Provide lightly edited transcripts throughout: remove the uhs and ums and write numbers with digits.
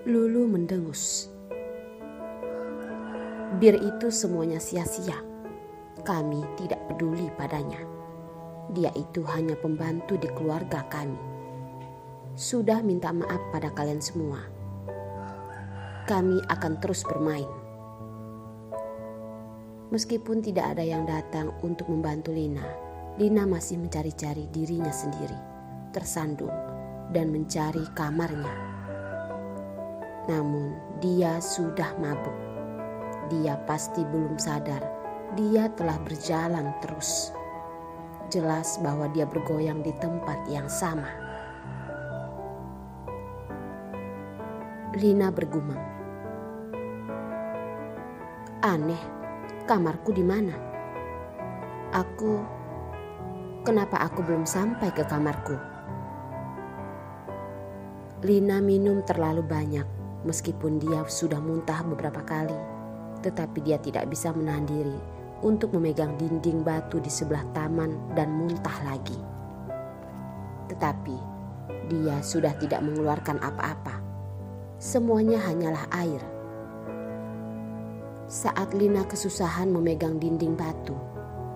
Lulu mendengus. Bir itu semuanya sia-sia. Kami tidak peduli padanya. Dia itu hanya pembantu di keluarga kami. Sudah minta maaf pada kalian semua. Kami akan terus bermain. Meskipun tidak ada yang datang untuk membantu Lina, Lina masih mencari-cari dirinya sendiri, tersandung dan mencari kamarnya. Namun dia sudah mabuk. Dia pasti belum sadar dia telah berjalan terus. Jelas bahwa dia bergoyang di tempat yang sama. Lina bergumam. Aneh, kamarku di mana? Kenapa aku belum sampai ke kamarku? Lina minum terlalu banyak, meskipun dia sudah muntah beberapa kali. Tetapi dia tidak bisa menahan diri untuk memegang dinding batu di sebelah taman dan muntah lagi. Tetapi dia sudah tidak mengeluarkan apa-apa. Semuanya hanyalah air. Saat Lina kesusahan memegang dinding batu,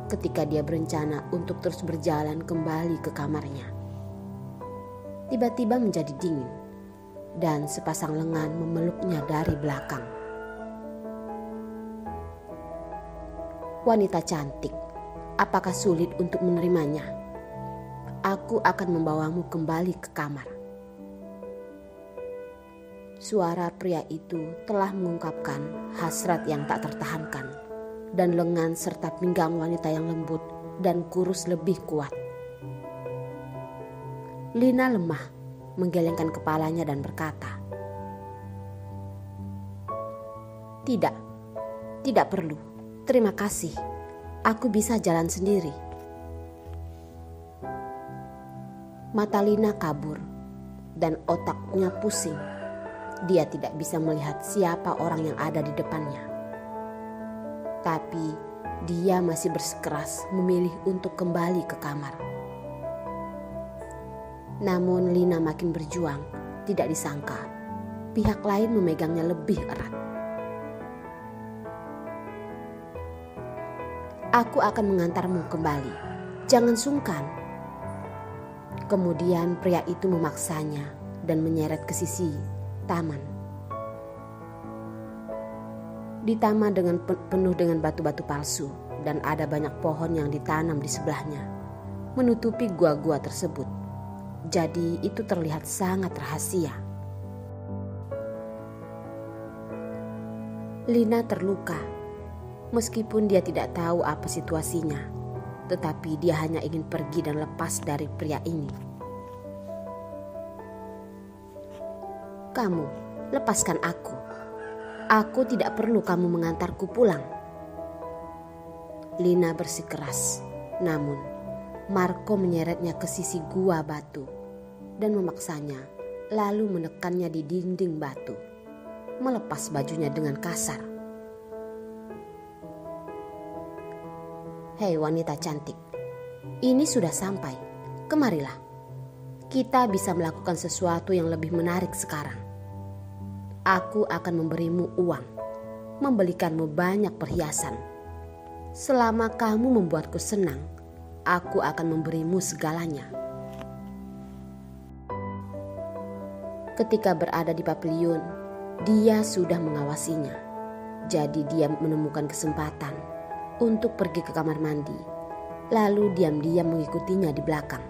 ketika dia berencana untuk terus berjalan kembali ke kamarnya, tiba-tiba menjadi dingin dan sepasang lengan memeluknya dari belakang. Wanita cantik, apakah sulit untuk menerimanya? Aku akan membawamu kembali ke kamar. Suara pria itu telah mengungkapkan hasrat yang tak tertahankan, dan lengan serta pinggang wanita yang lembut dan kurus lebih kuat. Lina lemah, menggelengkan kepalanya dan berkata, Tidak perlu. Terima kasih, aku bisa jalan sendiri. Mata Lina kabur dan otaknya pusing. Dia tidak bisa melihat siapa orang yang ada di depannya. Tapi dia masih bersikeras memilih untuk kembali ke kamar. Namun Lina makin berjuang, tidak disangka pihak lain memegangnya lebih erat. Aku akan mengantarmu kembali. Jangan sungkan. Kemudian pria itu memaksanya dan menyeret ke sisi taman. Di taman penuh dengan batu-batu palsu dan ada banyak pohon yang ditanam di sebelahnya, menutupi gua-gua tersebut. Jadi itu terlihat sangat rahasia. Lina terluka. Meskipun dia tidak tahu apa situasinya, tetapi dia hanya ingin pergi dan lepas dari pria ini. Kamu, lepaskan aku. Aku tidak perlu kamu mengantarku pulang. Lina bersikeras, namun Marco menyeretnya ke sisi gua batu dan memaksanya, lalu menekannya di dinding batu, melepas bajunya dengan kasar. Hei wanita cantik, ini sudah sampai. Kemarilah. Kita bisa melakukan sesuatu yang lebih menarik sekarang. Aku akan memberimu uang, membelikanmu banyak perhiasan. Selama kamu membuatku senang, aku akan memberimu segalanya. Ketika berada di pavilion, dia sudah mengawasinya. Jadi dia menemukan kesempatan untuk pergi ke kamar mandi, lalu diam-diam mengikutinya di belakang.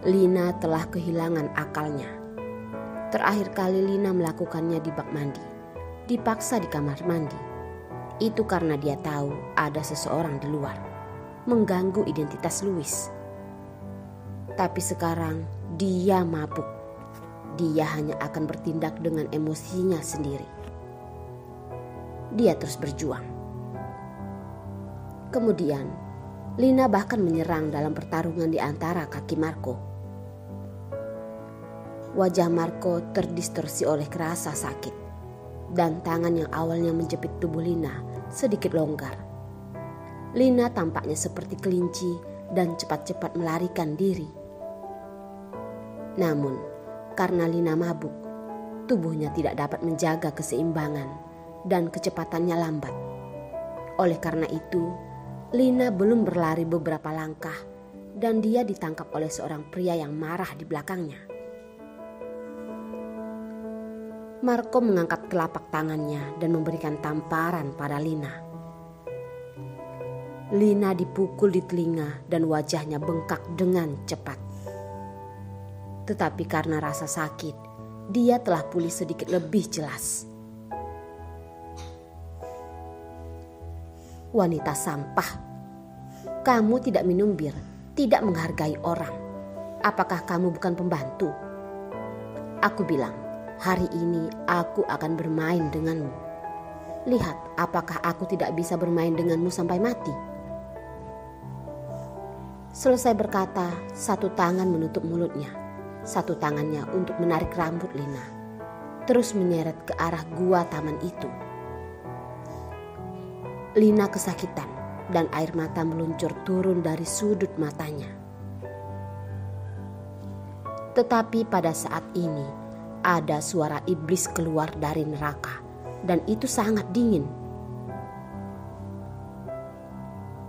Lina telah kehilangan akalnya. Terakhir kali Lina melakukannya di bak mandi, dipaksa di kamar mandi. Itu karena dia tahu ada seseorang di luar, mengganggu identitas Louis. Tapi sekarang dia mabuk. Dia hanya akan bertindak dengan emosinya sendiri. Dia terus berjuang. Kemudian, Lina bahkan menyerang dalam pertarungan di antara kaki Marco. Wajah Marco terdistorsi oleh rasa sakit, dan tangan yang awalnya menjepit tubuh Lina sedikit longgar. Lina tampaknya seperti kelinci dan cepat-cepat melarikan diri. Namun, Karena Lina mabuk, tubuhnya tidak dapat menjaga keseimbangan dan kecepatannya lambat. Oleh karena itu, Lina belum berlari beberapa langkah dan dia ditangkap oleh seorang pria yang marah di belakangnya. Marco mengangkat telapak tangannya dan memberikan tamparan pada Lina. Lina dipukul di telinga dan wajahnya bengkak dengan cepat. Tetapi karena rasa sakit, dia telah pulih sedikit lebih jelas. Wanita sampah, kamu tidak minum bir, tidak menghargai orang. Apakah kamu bukan pembantu? Aku bilang, hari ini aku akan bermain denganmu. Lihat, apakah aku tidak bisa bermain denganmu sampai mati? Selesai berkata, satu tangan menutup mulutnya, satu tangannya untuk menarik rambut Lina, terus menyeret ke arah gua taman itu. Lina kesakitan dan air mata meluncur turun dari sudut matanya. Tetapi pada saat ini ada suara iblis keluar dari neraka dan itu sangat dingin.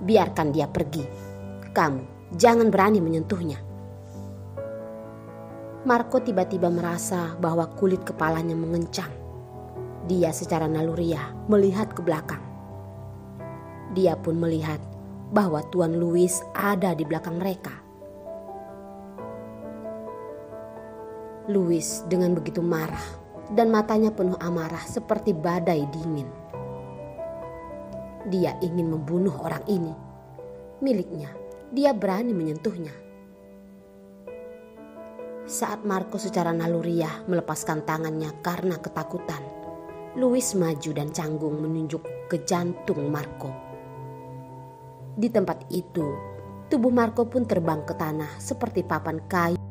Biarkan dia pergi. Kamu jangan berani menyentuhnya. Marco tiba-tiba merasa bahwa kulit kepalanya mengencang. Dia secara naluriah melihat ke belakang. Dia pun melihat bahwa Tuan Louis ada di belakang mereka. Louis dengan begitu marah dan matanya penuh amarah seperti badai dingin. Dia ingin membunuh orang ini. Miliknya, dia berani menyentuhnya. Saat Marco secara naluriah melepaskan tangannya karena ketakutan, Louis maju dan canggung menunjuk ke jantung Marco. Di tempat itu, tubuh Marco pun terbang ke tanah seperti papan kayu.